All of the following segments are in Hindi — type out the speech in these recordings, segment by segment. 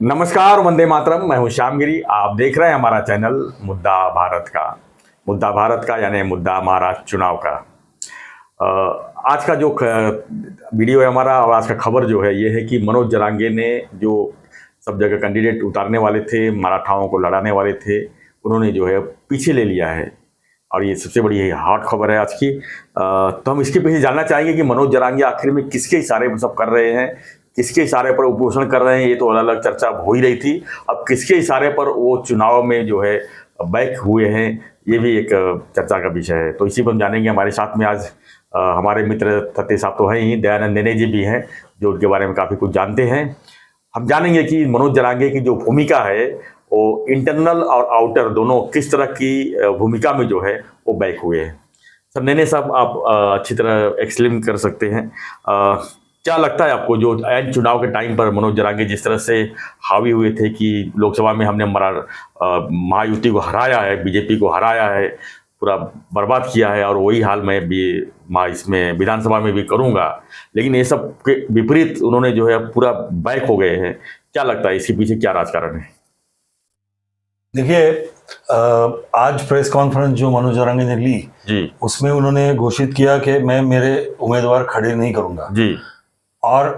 नमस्कार, वंदे मातरम। मैं हूं श्यामगिरी। आप देख रहे हैं हमारा चैनल मुद्दा भारत का। मुद्दा भारत का यानी मुद्दा महाराष्ट्र चुनाव का। आज का जो वीडियो है हमारा, और आज का खबर जो है ये है कि मनोज जरांगे ने जो सब जगह कैंडिडेट उतारने वाले थे, मराठाओं को लड़ाने वाले थे, उन्होंने जो है पीछे ले लिया है। और ये सबसे बड़ी हॉट खबर है आज की। तो हम इसके पीछे जानना चाहेंगे कि मनोज जरांगे आखिर में किसके इशारे पर सब कर रहे हैं, किसके इशारे पर उपोषण कर रहे हैं। ये तो अलग अलग चर्चा हो ही रही थी। अब किसके इशारे पर वो चुनाव में जो है बैक हुए हैं, ये भी एक चर्चा का विषय है। तो इसी पर हम जानेंगे। हमारे साथ में आज हमारे मित्र सत्य साहब तो हैं ही, दयानंद नेने जी भी हैं जो उनके बारे में काफ़ी कुछ जानते हैं। हम जानेंगे कि मनोज जरांगे की जो भूमिका है वो इंटरनल और आउटर दोनों किस तरह की भूमिका में जो है वो बैक हुए हैं। सर नेने साहब, आप अच्छी तरह एक्सप्लेन कर सकते हैं। क्या लगता है आपको, जो एंड चुनाव के टाइम पर मनोज जरांगे जिस तरह से हावी हुए थे कि लोकसभा में हमने महायुति को हराया है, बीजेपी को हराया है, पूरा बर्बाद किया है, और वही हाल मैं भी इसमें विधानसभा में भी करूंगा, लेकिन ये सब के विपरीत उन्होंने जो है पूरा बैक हो गए हैं। क्या लगता है इसके पीछे क्या राजकारण है? देखिए, आज प्रेस कॉन्फ्रेंस जो मनोज जरांगे ने ली जी, उसमें उन्होंने घोषित किया कि मैं मेरे उम्मीदवार खड़े नहीं करूंगा जी, और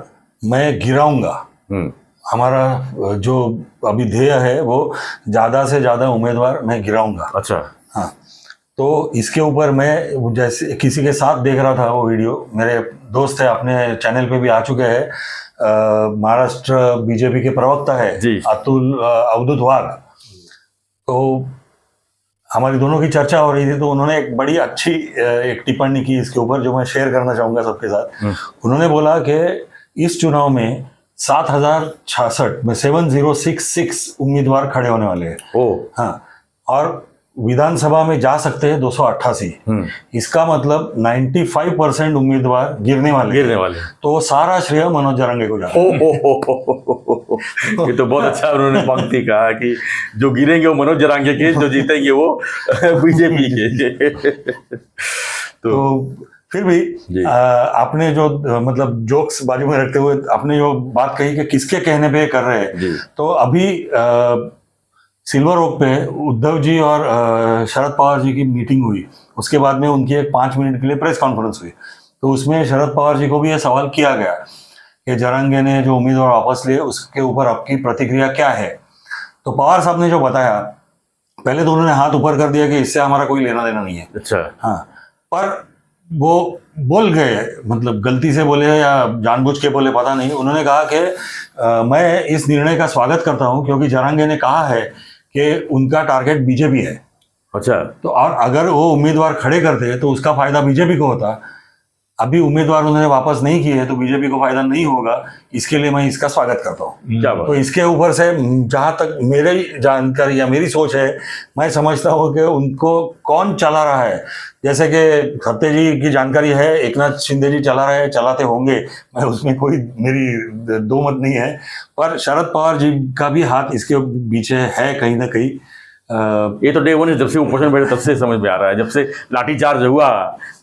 मैं गिराऊंगा। हमारा जो अभी ध्येय है वो ज़्यादा से ज़्यादा उम्मीदवार मैं गिराऊंगा। अच्छा, हाँ, तो इसके ऊपर मैं जैसे किसी के साथ देख रहा था वो वीडियो, मेरे दोस्त है, अपने चैनल पे भी आ चुके हैं, महाराष्ट्र बीजेपी के प्रवक्ता है अवधूत वाघ। तो हमारी दोनों की चर्चा हो रही थी, तो उन्होंने एक बड़ी अच्छी एक टिप्पणी की इसके ऊपर जो मैं शेयर करना चाहूँगा सबके साथ। उन्होंने बोला कि इस चुनाव में 7066 में 7066 उम्मीदवार खड़े होने वाले हैं। हाँ, और विधानसभा में जा सकते हैं 288। इसका मतलब 95% उम्मीदवार गिरने वाले। तो वो सारा श्रेय मनोज जरांगे को जाता है। ये तो बहुत अच्छा उन्होंने पंक्ति कहा कि जो गिरेंगे वो मनोज जरांगे के, जो जीतेंगे वो बीजेपी के। तो फिर भी आपने जो मतलब जोक्स बाजू में रखते हुए आपने जो बात कही कि किसके कहने पे कर रहे हैं, तो अभी सिल्वर ओक पे उद्धव जी और शरद पवार जी की मीटिंग हुई। उसके बाद में उनकी एक 5 मिनट के लिए प्रेस कॉन्फ्रेंस हुई। तो उसमें शरद पवार जी को भी ये सवाल किया गया कि जरांगे ने जो उम्मीदवार वापस लिए उसके ऊपर आपकी प्रतिक्रिया क्या है। तो पवार साहब ने जो बताया, पहले तो उन्होंने हाथ ऊपर कर दिया कि इससे हमारा कोई लेना देना नहीं है। अच्छा, हाँ, पर वो बोल गए, मतलब गलती से बोले या जानबूझ के बोले पता नहीं, उन्होंने कहा कि मैं इस निर्णय का स्वागत करता हूं क्योंकि जरांगे ने कहा है कि उनका टारगेट बीजेपी है। अच्छा, तो और अगर वो उम्मीदवार खड़े करते तो उसका फायदा बीजेपी को होता। अभी उम्मीदवार उन्होंने वापस नहीं किए तो बीजेपी को फायदा नहीं होगा, इसके लिए मैं इसका स्वागत करता हूँ। तो इसके ऊपर से जहां तक मेरी जानकारी या मेरी सोच है, मैं समझता हूँ कि उनको कौन चला रहा है। जैसे कि सत्य जी की जानकारी है, एकनाथ शिंदे जी चला रहे हैं, चलाते होंगे, मैं उसमें कोई मेरी दो मत नहीं है, पर शरद पवार जी का भी हाथ इसके पीछे है कहीं ना कहीं। ये तो डे वन जब से उपोषण बैठे तब से समझ में आ रहा है, जब से लाठीचार्ज हुआ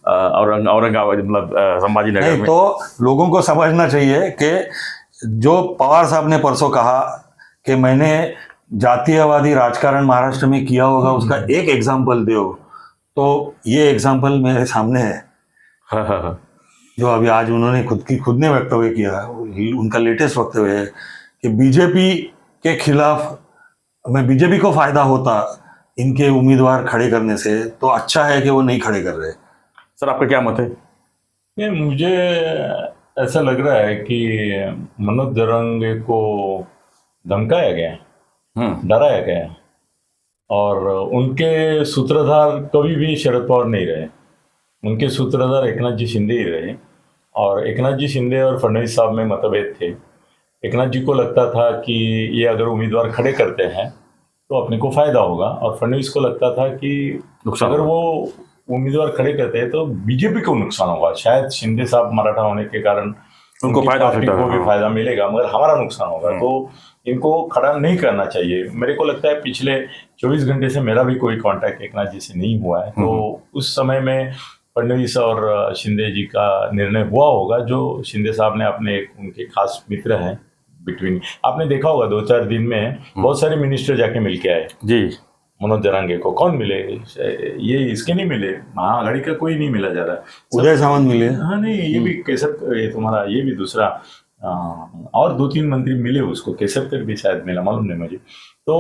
औरंगाबाद मतलब संभाजी नगर में। तो लोगों को समझना चाहिए कि जो पवार साहब ने परसों कहा कि मैंने जातीयवादी राजकारण महाराष्ट्र में किया होगा, उसका एक एग्जाम्पल दो, तो ये एग्जाम्पल मेरे सामने है। जो अभी आज उन्होंने खुद ने वक्तव्य किया, उनका लेटेस्ट वक्तव्य है कि बीजेपी के खिलाफ में बीजेपी को फायदा होता इनके उम्मीदवार खड़े करने से, तो अच्छा है कि वो नहीं खड़े कर रहे। सर, आपका क्या मत है? नहीं, मुझे ऐसा लग रहा है कि मनोज जरांगे को धमकाया गया, डराया गया, और उनके सूत्रधार कभी भी शरद पवार नहीं रहे। उनके सूत्रधार एकनाथ जी शिंदे ही रहे, और एकनाथ जी शिंदे और फडणवीस साहब में मतभेद थे। एकनाथ जी को लगता था कि ये अगर उम्मीदवार खड़े करते हैं तो अपने को फायदा होगा, और फडणवीस को लगता था कि अगर वो उम्मीदवार खड़े करते हैं तो बीजेपी को नुकसान होगा। शायद शिंदे साहब मराठा होने के कारण उनको फायदा को भी फायदा मिलेगा, मगर हमारा नुकसान होगा, तो इनको खड़ा नहीं करना चाहिए। मेरे को लगता है पिछले 24 घंटे से मेरा भी कोई कांटेक्ट एकनाथ जी से नहीं हुआ है, तो उस समय में फडणवीस और शिंदे जी का निर्णय हुआ होगा। जो शिंदे साहब ने अपने उनके खास मित्र हैं बिटवीन। आपने देखा होगा 2-4 दिन में बहुत सारे मिनिस्टर जाके मिल के आए जी। मनोज जरांगे को। कौन मिले? ये इसके नहीं मिले, महाआघाड़ी का कोई नहीं मिला ज्यादा। उदय सामंत मिले। हाँ नहीं, ये भी केसर, ये तुम्हारा ये भी दूसरा, और 2-3 मंत्री मिले उसको, केसरकर भी शायद मिला, मालूम नहीं मुझे। तो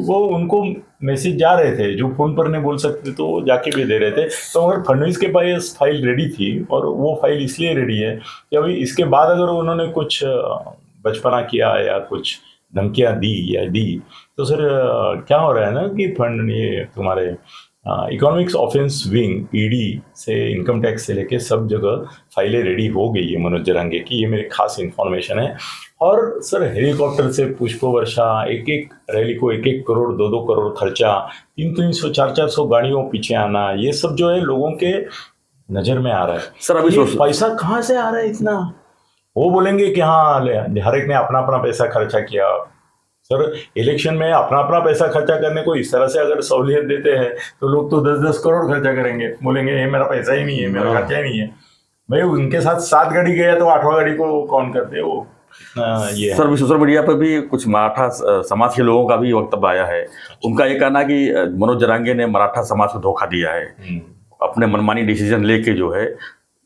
वो उनको मैसेज जा रहे थे, जो फोन पर नहीं बोल सकते तो जाके भी दे रहे थे। तो अगर फडणवीस के पास फाइल रेडी थी, और वो फाइल इसलिए रेडी है कि अभी इसके बाद अगर उन्होंने कुछ बचपना किया या कुछ धमकियां दी तो सर क्या हो रहा है ना कि फंड, ये तुम्हारे इकोनॉमिक्स ऑफेंस विंग ईडी से, इनकम टैक्स से लेके सब जगह फाइलें रेडी हो गई है मनोज जरांगे की। ये मेरी खास इन्फॉर्मेशन है। और सर हेलीकॉप्टर से पुष्प वर्षा, एक रैली को 1-1 करोड़ 2-2 करोड़ खर्चा, 300 400 गाड़ियों पीछे आना, ये सब जो है लोगों के नजर में आ रहा है। सर अभी पैसा कहाँ से आ रहा है इतना? वो बोलेंगे कि हाँ हर एक ने अपना अपना पैसा खर्चा किया। सर इलेक्शन में अपना अपना पैसा खर्चा करने को इस तरह से अगर सहूलियत देते हैं तो लोग तो 10-10 करोड़ खर्चा करेंगे, बोलेंगे ये मेरा पैसा ही नहीं है, मेरा खर्चा ही नहीं है। भाई उनके साथ 7 गाड़ी गया तो 8वां गाड़ी को कौन करते हैं वो? ये सर सोशल मीडिया पर भी कुछ मराठा समाज के लोगों का भी वक्तव्य आया है। उनका ये कहना कि मनोज जरांगे ने मराठा समाज को धोखा दिया है, अपने मनमानी डिसीजन लेके जो है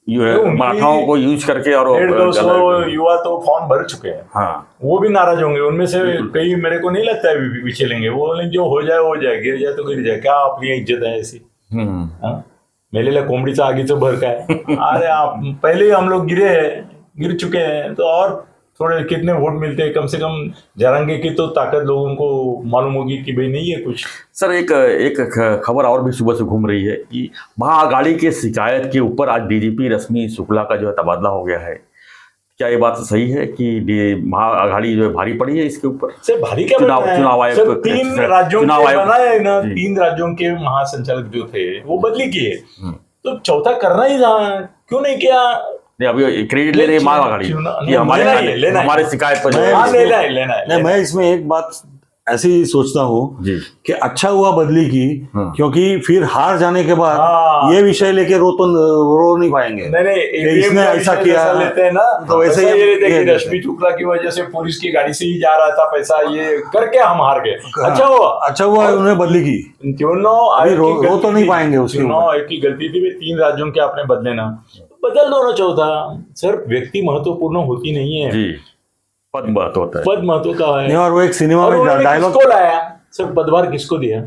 मराठाओं को यूज करके। और 150 युवा तो फॉर्म भर चुके हैं। हाँ, वो भी नाराज होंगे। उनमें से कई मेरे को नहीं लगता है पीछे लेंगे। वो बोलेंगे जो हो जाए, गिर जाए तो गिर जाए, क्या अपनी इज्जत है ऐसी? मेलेला कोंबडीचा आगीचं भर काय? अरे आप पहले ही हम लोग गिर चुके हैं, तो और थोड़े कितने वोट मिलते हैं? कम से कम जरांगे की तो ताकत लोगों को मालूम होगी कि भाई नहीं है कुछ। सर एक खबर और भी सुबह से घूम रही है कि महाआघाड़ी के शिकायत के ऊपर आज डीजीपी रश्मि शुक्ला का जो है तबादला हो गया है। क्या ये बात सही है कि महाआघाड़ी जो है भारी पड़ी है इसके ऊपर? सर भारी क्या? चुनाव आयोग 3 राज्यों के बनाए ना, 3 राज्यों के महासंचालक जो थे वो बदली किए, तो चौथा करना ही था, क्यों नहीं किया? नहीं, अभी क्रेडिट ले रही है महाआघाड़ी कि हमारे शिकायत पर लेना है। मैं इसमें एक बात ऐसी सोचता हूँ कि अच्छा हुआ बदली की, क्योंकि फिर हार जाने के बाद ये विषय लेके रो नहीं पाएंगे। नहीं, इसने ऐसा किया लेते हैं ना, तो वैसे ये रहते कि रश्मि शुक्ला की वजह से पुलिस की गाड़ी से ही जा रहा था पैसा, ये करके हम हार गए। अच्छा हुआ उन्होंने बदली की। रो तो नहीं पाएंगे उसके ऊपर। एक ही गलती थी, 3 राज्यों के आपने बदले ना, बदल दो ना चौथा। सर व्यक्ति महत्वपूर्ण होती नहीं है, पद महत्व होता है। पद महत्व का है। नहीं, और वो एक सिनेमा में डायलॉग किसको लाया? सर पदभार किसको दिया?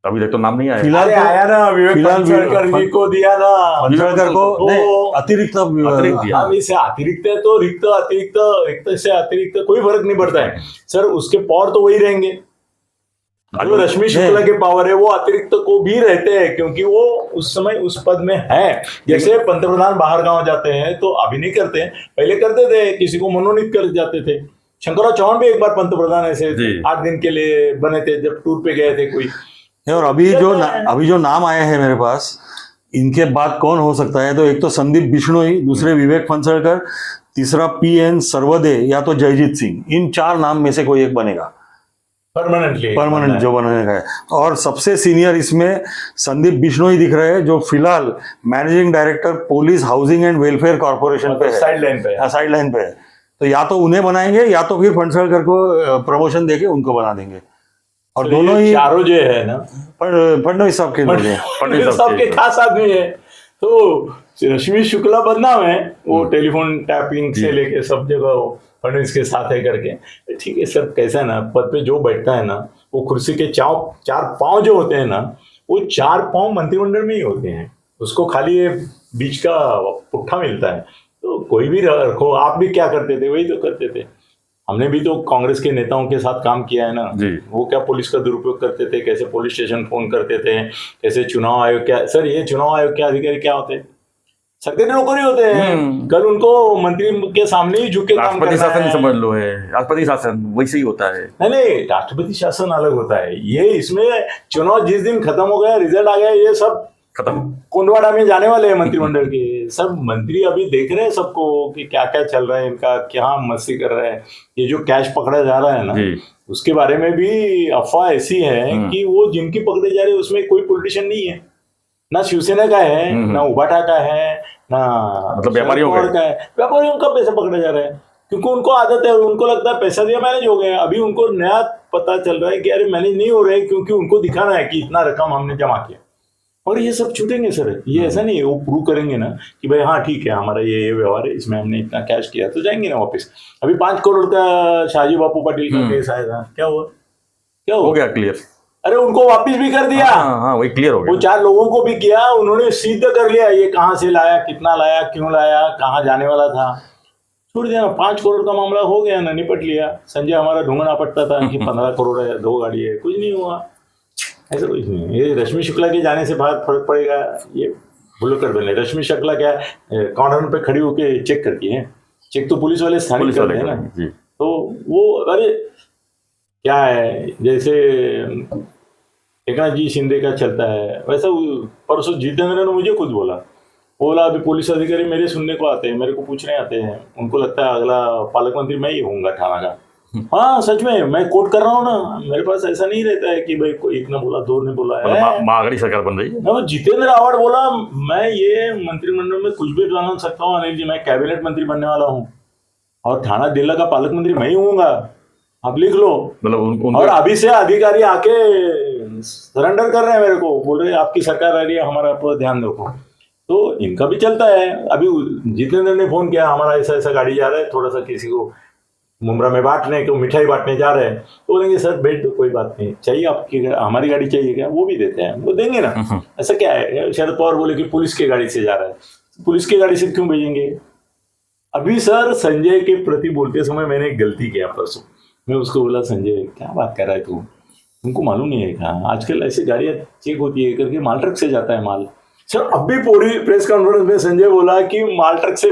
अभी तक तो नाम नहीं आया। फिलहाल आया ना, विवेक फंसलकर को दिया ना, फंसलकर को अतिरिक्त दिया। इसे अतिरिक्त है तो रिक्त से अतिरिक्त कोई फर्क नहीं पड़ता है सर, उसके पावर तो वही रहेंगे। जो रश्मि शुक्ला के पावर है वो अतिरिक्त को भी रहते हैं, क्योंकि वो उस समय उस पद में है। जैसे पंतप्रधान बाहर गांव जाते हैं तो अभी नहीं करते हैं, पहले करते थे, किसी को मनोनीत कर जाते थे। शंकरराव चौहान भी एक बार पंतप्रधान ऐसे 8 दिन के लिए बने थे जब टूर पे गए थे कोई। और अभी जो नाम आए हैं मेरे पास, इनके बाद कौन हो सकता है? तो एक तो संदीप बिश्नोई, दूसरे विवेक फंसलकर, तीसरा PN सर्वदे या तो जयजीत सिंह। इन 4 नाम में से कोई एक बनेगा परमानेंट जो बनने का है। और सबसे सीनियर इसमें संदीप बिश्नोई दिख रहे हैं, जो फिलहाल managing director police housing and welfare corporation पे है, साइड लाइन पे है। तो या तो उन्हें बनाएंगे या तो फिर फंसलकर को प्रमोशन देके उनको बना देंगे। और दोनों ही चारों जो है ना फडणवीस साहब के खास आदमी है। तो रश्मि शुक्ला बदनाम है, वो टेलीफोन टैपिंग से लेके सब जगह फडणवीस के साथ है करके। ठीक है सर, कैसा है ना, पद पे जो बैठता है ना, वो कुर्सी के 4 पांव जो होते हैं ना, वो 4 पांव मंत्रिमंडल में ही होते हैं, उसको खाली ये बीच का पुट्ठा मिलता है। तो कोई भी रखो, आप भी क्या करते थे वही तो करते थे। हमने भी तो कांग्रेस के नेताओं के साथ काम किया है ना। वो क्या पुलिस का दुरुपयोग करते थे, कैसे पुलिस स्टेशन फोन करते थे, कैसे चुनाव आयोग क्या, सर ये चुनाव आयोग के अधिकारी क्या होते हैं? सरकारी नौकरी होते हैं। कल उनको मंत्री के सामने ही झुक के काम करना है। राष्ट्रपति शासन समझ लो है, राष्ट्रपति शासन वैसे ही होता है। नहीं, राष्ट्रपति शासन अलग होता है। ये इसमें चुनाव जिस दिन खत्म हो गया, रिजल्ट आ गया, ये सब खत्म, कुंडवाड़ा में जाने वाले हैं मंत्रिमंडल के सब मंत्री। अभी देख रहे हैं सबको कि क्या क्या चल रहा है इनका, क्या मस्ती कर रहे हैं। ये जो कैश पकड़ा जा रहा है ना, उसके बारे में भी अफवाह ऐसी है कि वो जिनकी पकड़े जा रहे हैं उसमें कोई पॉलिटिशियन नहीं है, ना शिवसेना का है, ना उबाटा का है, ना मतलब व्यापारियों का है। व्यापारियों का पैसा पकड़ा जा रहा है। क्योंकि उनको आदत है, उनको लगता है पैसा दिया मैनेज हो गया। अभी उनको नया पता चल रहा है कि अरे मैनेज नहीं हो रहा है, क्योंकि उनको दिखाना है कि इतना रकम हमने जमा किया। और ये सब छूटेंगे सर, ये ऐसा नहीं है, वो प्रूव करेंगे ना कि भाई हाँ ठीक है हमारा ये व्यवहार है, इसमें हमने इतना कैश किया, तो जाएंगे ना वापस। अभी 5 करोड़ का शाहजी बापू पाटिल का केस आया था, क्या हुआ? क्या हो हुआ? गया क्लियर। अरे उनको वापस भी कर दिया। हाँ वही क्लियर हो वो गया। 4 लोगों को भी किया, उन्होंने सिद्ध कर लिया ये कहाँ से लाया, कितना लाया, क्यों लाया, कहाँ जाने वाला था, छोड़ दिया ना। 5 करोड़ का मामला हो गया ना, निपट लिया। संजय हमारा ढूंढना पड़ता था कि 15 करोड़ है, 2 गाड़ी है, कुछ नहीं हुआ। ऐसा कुछ नहीं है। ये रश्मि शुक्ला के जाने से बहुत फर्क पड़ेगा, ये भूल कर बने। रश्मि शुक्ला क्या काउंटर पे खड़ी होके चेक करती है, चेक तो पुलिस वाले स्थानीय करते हैं ना। तो वो अरे क्या है, जैसे एकनाथ जी शिंदे का चलता है वैसा। परसों जितेंद्र ने मुझे खुद बोला अभी पुलिस अधिकारी मेरे सुनने को आते हैं, मेरे को पूछने आते हैं, उनको लगता है अगला पालक मंत्री मैं ही होऊंगा थाना का। हाँ सच में, मैं कोट कर रहा हूँ ना, मेरे पास ऐसा नहीं रहता है कि भाई एक ने बोला 2 ने बोला है। महागड़ी सरकार बन रही है ना। जितेंद्र आवाड़ बोला मैं ये मंत्रिमंडल में कुछ भी बना सकता हूँ अनिल जी, मैं कैबिनेट मंत्री बनने वाला हूँ और थाना दिल्ला का पालक मंत्री मैं ही होऊंगा, आप लिख लो। मतलब और अभी से अधिकारी आके सरेंडर कर रहे हैं मेरे को, बोल रहे आपकी सरकार आ रही है, हमारा पर ध्यान रखो। तो इनका भी चलता है। अभी जितेंद्र ने फोन किया, हमारा ऐसा ऐसा गाड़ी जा रहा है, थोड़ा सा किसी को मुमरा में बांटने को, मिठाई बांटने जा रहे हैं, तो बोलेंगे सर बैठ दो, कोई बात नहीं, चाहिए आपकी हमारी गाड़ी चाहिए क्या, वो भी देते हैं, वो देंगे ना। ऐसा क्या है? शरद पवार बोले कि पुलिस की गाड़ी से जा रहा है, पुलिस की गाड़ी से क्यों भेजेंगे? अभी सर संजय के प्रति बोलते समय मैंने एक गलती किया परसों। मैं उसको बोला संजय क्या बात कर रहा है तू, तुमको मालूम नहीं है क्या आजकल ऐसी गाड़ियां चेक होती है करके माल ट्रक से जाता है माल। सर अब भी पूरी प्रेस कॉन्फ्रेंस में संजय बोला कि माल ट्रक से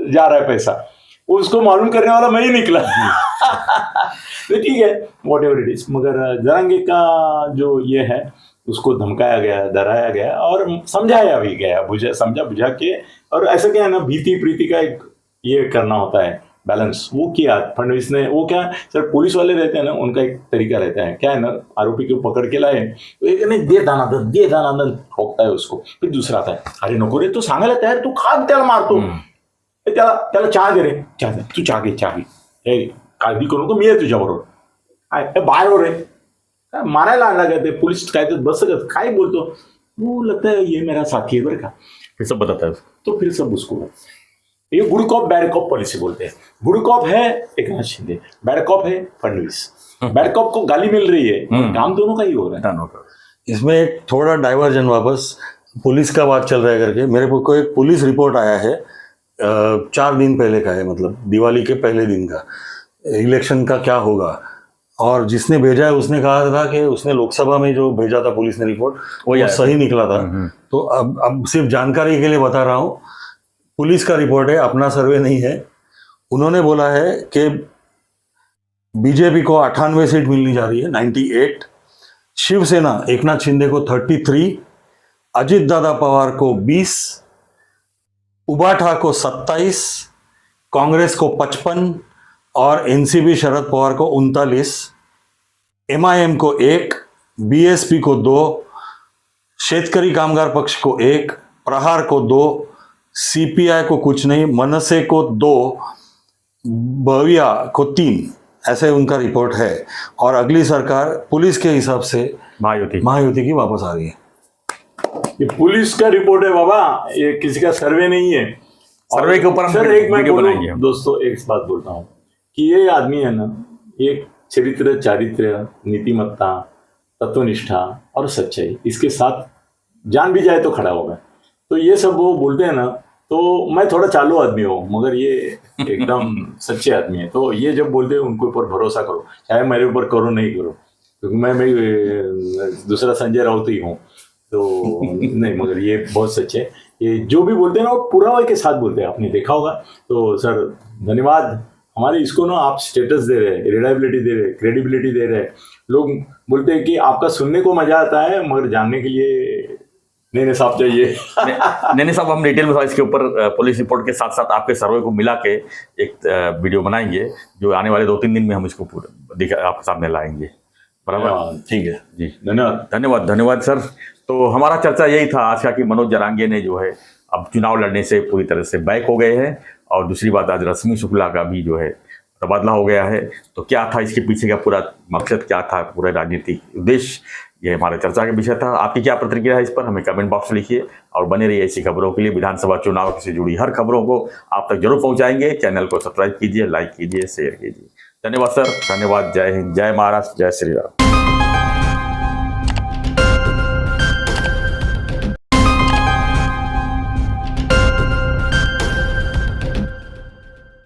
जा रहा है पैसा, उसको मालूम करने वाला मैं ही निकला। तो ठीक है, वॉट एवर इट इज। मगर जरांगे का जो ये है उसको धमकाया गया, डराया गया और समझाया भी गया, समझा बुझा के। और ऐसा क्या है ना, भीति प्रीति का एक ये करना होता है बैलेंस, वो किया फडणवीस ने। वो क्या सर, पुलिस वाले रहते हैं ना, उनका एक तरीका रहता है, क्या है ना, आरोपी को पकड़ के लाए तो एक नहीं दे दानादन ठोकता है उसको, फिर दूसरा आता है अरे नको रे, तू सांगायला तयार, तू खाग त्याला मारतो, त्याला चहा दे रे, चहा दे, तू चहा घे, काळजी करू नको, मी आहे तुझ्याबरोबर, बाहेर हो रे, मारायला आणला काय ते पोलीस, काय ते बस काय बोलतो, वो लगता है ये मेरा साथी है बरं का, फिर सब बताता है। तो फिर सब उसको ये good cop bad cop policy बोलते हैं। गुड कॉप है एकनाथ शिंदे, बैड कॉप है फडणवीस। बैड कॉप को गाली मिल रही है, काम दोनों का ही हो रहा है। इसमें एक थोड़ा डाइवर्जन, वापस पुलिस का बात चल रहा है करके मेरे को एक पुलिस रिपोर्ट आया है 4 दिन पहले का है, मतलब दिवाली के पहले दिन का, इलेक्शन का क्या होगा। और जिसने भेजा है उसने कहा था कि उसने लोकसभा में जो भेजा था पुलिस ने रिपोर्ट वो सही निकला था। तो अब सिर्फ जानकारी के लिए बता रहा हूँ, पुलिस का रिपोर्ट है, अपना सर्वे नहीं है। उन्होंने बोला है कि बीजेपी को 98 सीट मिलनी जा रही है, 98, शिवसेना एकनाथ शिंदे को 33, अजित दादा पवार को 20, उबाठा को 27, कांग्रेस को 55 और एनसीपी शरद पवार को 39, एमआईएम को 1, बीएसपी को 2, शेतकरी कामगार पक्ष को 1, प्रहार को 2, सीपीआई को कुछ नहीं, मनसे को 2, बविया को 3, ऐसे उनका रिपोर्ट है। और अगली सरकार पुलिस के हिसाब से महायुति की वापस आ रही है। ये पुलिस का रिपोर्ट है बाबा, ये किसी का सर्वे नहीं है। सर्वे के ऊपर सर एक मैं बोलूं दोस्तों, एक बात बोलता हूँ कि ये आदमी है ना, ये चरित्र, चारित्र्य, नीतिमत्ता, तत्वनिष्ठा और सच्चाई, इसके साथ जान भी जाए तो खड़ा होगा। तो ये सब वो बोलते हैं ना, तो मैं थोड़ा चालू आदमी हूँ मगर ये एकदम सच्चे आदमी है। तो ये जब बोलते हैं उनके ऊपर भरोसा करो, चाहे मेरे ऊपर करो नहीं करो, क्योंकि मैं दूसरा संजय राउत ही हूँ। तो नहीं, मगर ये बहुत सच्चे, ये जो भी बोलते हैं ना वो पुरावे के साथ बोलते हैं, आपने देखा होगा। तो सर धन्यवाद, हमारे इसको ना आप स्टेटस दे रहे हैं, रिलायबिलिटी दे रहे हैं, क्रेडिबिलिटी दे रहे हैं। लोग बोलते हैं कि आपका सुनने को मजा आता है मगर जानने के लिए नहीं साहब चाहिए। नहीं साहब, हम डिटेल में इसके ऊपर पुलिस रिपोर्ट के साथ साथ आपके सर्वे को मिला के एक वीडियो बनाएंगे, जो आने वाले 2-3 दिन में हम इसको पूरा आपके सामने लाएंगे। बराबर, ठीक है जी, धन्यवाद सर। तो हमारा चर्चा यही था आज का कि मनोज जरांगे ने जो है अब चुनाव लड़ने से पूरी तरह से बैक हो गए हैं और दूसरी बात, आज रश्मि शुक्ला का भी जो है तबादला हो गया है। तो क्या था इसके पीछे का पूरा मकसद, क्या था पूरा राजनीतिक उद्देश्य, ये हमारे चर्चा का विषय था। आपकी क्या प्रतिक्रिया है इस पर, हमें कमेंट बॉक्स में लिखिए और बने रहिए ऐसी खबरों के लिए। विधानसभा चुनाव से जुड़ी हर खबरों को आप तक जरूर पहुंचाएंगे। चैनल को सब्सक्राइब कीजिए, लाइक कीजिए, शेयर कीजिए। धन्यवाद सर, धन्यवाद। जय हिंद, जय महाराष्ट्र, जय श्री राम।